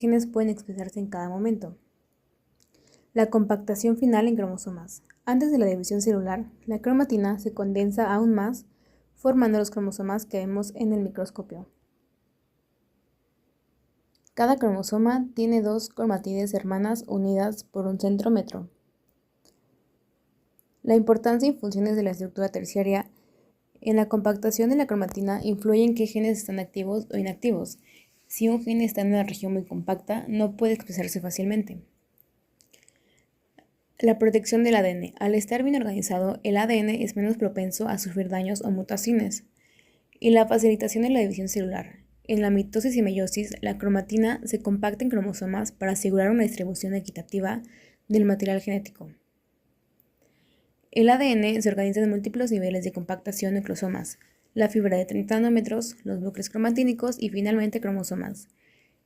genes pueden expresarse en cada momento. La compactación final en cromosomas. Antes de la división celular, la cromatina se condensa aún más, formando los cromosomas que vemos en el microscopio. Cada cromosoma tiene 2 cromatides hermanas unidas por un centrómero. La importancia y funciones de la estructura terciaria en la compactación de la cromatina influye en qué genes están activos o inactivos. Si un gen está en una región muy compacta, no puede expresarse fácilmente. La protección del ADN. Al estar bien organizado, el ADN es menos propenso a sufrir daños o mutaciones. Y la facilitación de la división celular. En la mitosis y meiosis, la cromatina se compacta en cromosomas para asegurar una distribución equitativa del material genético. El ADN se organiza en múltiples niveles de compactación en cromosomas, la fibra de 30 nanómetros, los bucles cromatínicos y finalmente cromosomas.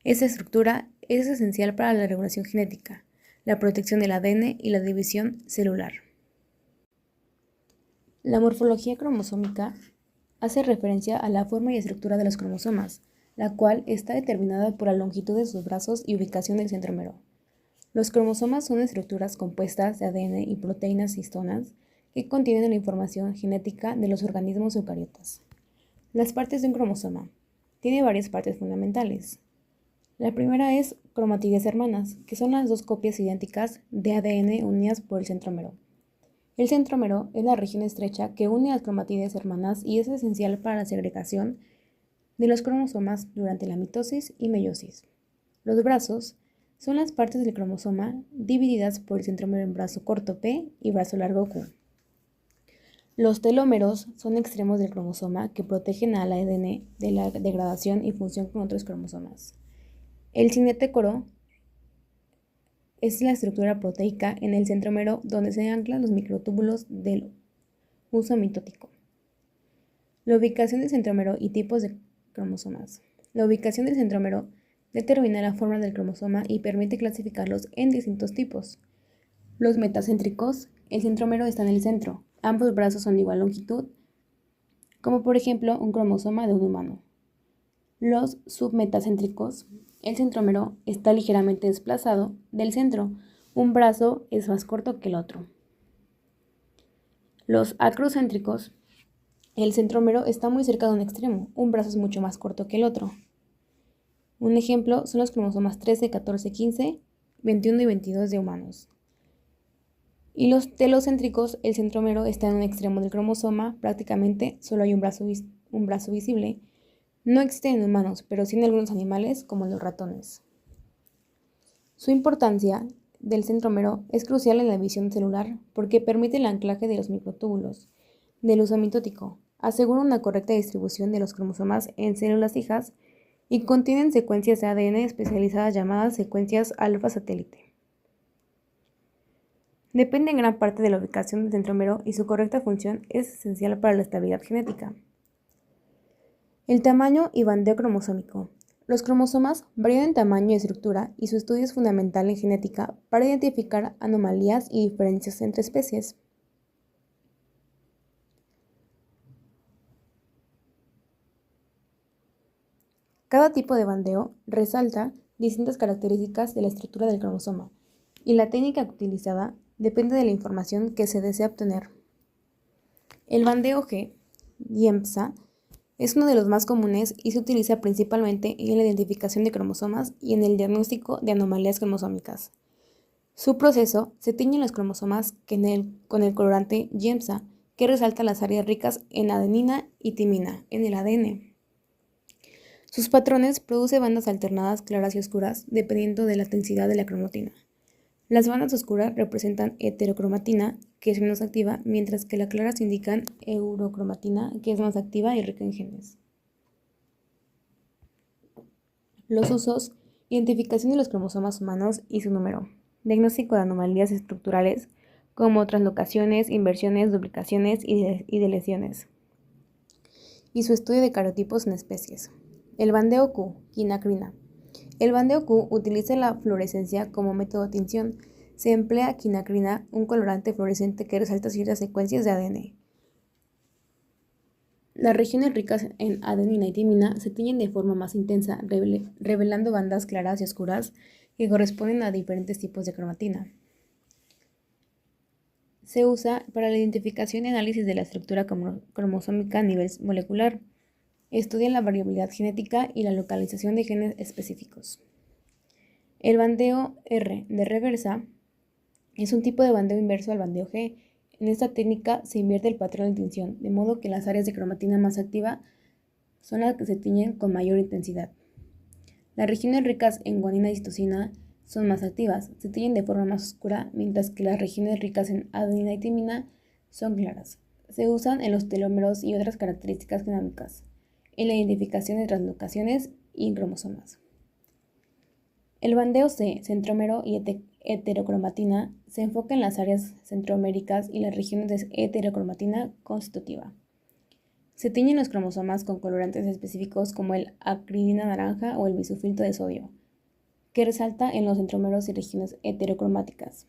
Esta estructura es esencial para la regulación genética, la protección del ADN y la división celular. La morfología cromosómica hace referencia a la forma y estructura de los cromosomas, la cual está determinada por la longitud de sus brazos y ubicación del centrómero. Los cromosomas son estructuras compuestas de ADN y proteínas histonas que contienen la información genética de los organismos eucariotas. Las partes de un cromosoma. Tiene varias partes fundamentales. La primera es cromatides hermanas, que son las 2 copias idénticas de ADN unidas por el centrómero. El centrómero es la región estrecha que une las cromatides hermanas y es esencial para la segregación de los cromosomas durante la mitosis y meiosis. Los brazos son las partes del cromosoma divididas por el centrómero en brazo corto P y brazo largo Q. Los telómeros son extremos del cromosoma que protegen al ADN de la degradación y función con otros cromosomas. El cinetócoro es la estructura proteica en el centrómero donde se anclan los microtúbulos del uso mitótico. La ubicación del centrómero y tipos de cromosomas. La ubicación del centrómero determina la forma del cromosoma y permite clasificarlos en distintos tipos. Los metacéntricos, el centrómero está en el centro, ambos brazos son de igual longitud, como por ejemplo un cromosoma de un humano. Los submetacéntricos, el centrómero está ligeramente desplazado del centro, un brazo es más corto que el otro. Los acrocéntricos, el centrómero está muy cerca de un extremo, un brazo es mucho más corto que el otro. Un ejemplo son los cromosomas 13, 14, 15, 21 y 22 de humanos. Y los telocéntricos, el centrómero está en un extremo del cromosoma, prácticamente solo hay un brazo visible. No existen en humanos, pero sí en algunos animales, como los ratones. Su importancia del centrómero es crucial en la división celular porque permite el anclaje de los microtúbulos del uso mitótico, asegura una correcta distribución de los cromosomas en células hijas y contienen secuencias de ADN especializadas llamadas secuencias alfa satélite. Depende en gran parte de la ubicación del centrómero y su correcta función es esencial para la estabilidad genética. El tamaño y bandeo cromosómico. Los cromosomas varían en tamaño y estructura y su estudio es fundamental en genética para identificar anomalías y diferencias entre especies. Cada tipo de bandeo resalta distintas características de la estructura del cromosoma y la técnica utilizada depende de la información que se desea obtener. El bandeo G, GIEMSA, es uno de los más comunes y se utiliza principalmente en la identificación de cromosomas y en el diagnóstico de anomalías cromosómicas. Su proceso se tiñe los cromosomas con el colorante GIEMSA, que resalta las áreas ricas en adenina y timina en el ADN. Sus patrones producen bandas alternadas claras y oscuras dependiendo de la densidad de la cromatina. Las bandas oscuras representan heterocromatina, que es menos activa, mientras que las claras indican eurocromatina, que es más activa y rica en genes. Los usos: identificación de los cromosomas humanos y su número, diagnóstico de anomalías estructurales como translocaciones, inversiones, duplicaciones y deleciones, y su estudio de carotipos en especies. El bandeo Q, quinacrina. El bandeo Q utiliza la fluorescencia como método de tinción. Se emplea quinacrina, un colorante fluorescente que resalta ciertas secuencias de ADN. Las regiones ricas en adenina y timina se tiñen de forma más intensa, revelando bandas claras y oscuras que corresponden a diferentes tipos de cromatina. Se usa para la identificación y análisis de la estructura cromosómica a nivel molecular. Estudia la variabilidad genética y la localización de genes específicos. El bandeo R de reversa es un tipo de bandeo inverso al bandeo G. En esta técnica se invierte el patrón de tinción, de modo que las áreas de cromatina más activa son las que se tiñen con mayor intensidad. Las regiones ricas en guanina y citosina son más activas, se tiñen de forma más oscura, mientras que las regiones ricas en adenina y timina son claras. Se usan en los telómeros y otras características genómicas, en la identificación de translocaciones y cromosomas. El bandeo C, centrómero y heterocromatina, se enfoca en las áreas centroméricas y las regiones de heterocromatina constitutiva. Se tiñen los cromosomas con colorantes específicos como el acridina naranja o el bisulfito de sodio, que resalta en los centrómeros y regiones heterocromáticas.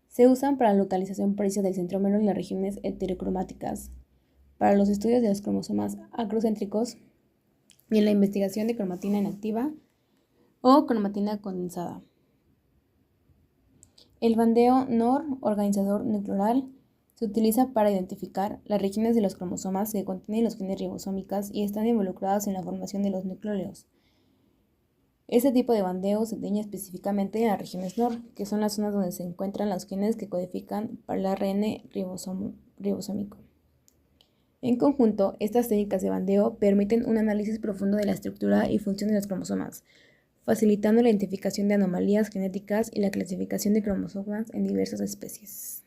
Se usan para la localización precisa del centrómero en las regiones heterocromáticas, para los estudios de los cromosomas acrocéntricos y en la investigación de cromatina inactiva o cromatina condensada. El bandeo NOR, organizador nucleoral, se utiliza para identificar las regiones de los cromosomas que contienen los genes ribosómicas y están involucradas en la formación de los nucleóleos. Este tipo de bandeo se tiñe específicamente en las regiones NOR, que son las zonas donde se encuentran los genes que codifican para el ARN ribosómico. En conjunto, estas técnicas de bandeo permiten un análisis profundo de la estructura y función de los cromosomas, facilitando la identificación de anomalías genéticas y la clasificación de cromosomas en diversas especies.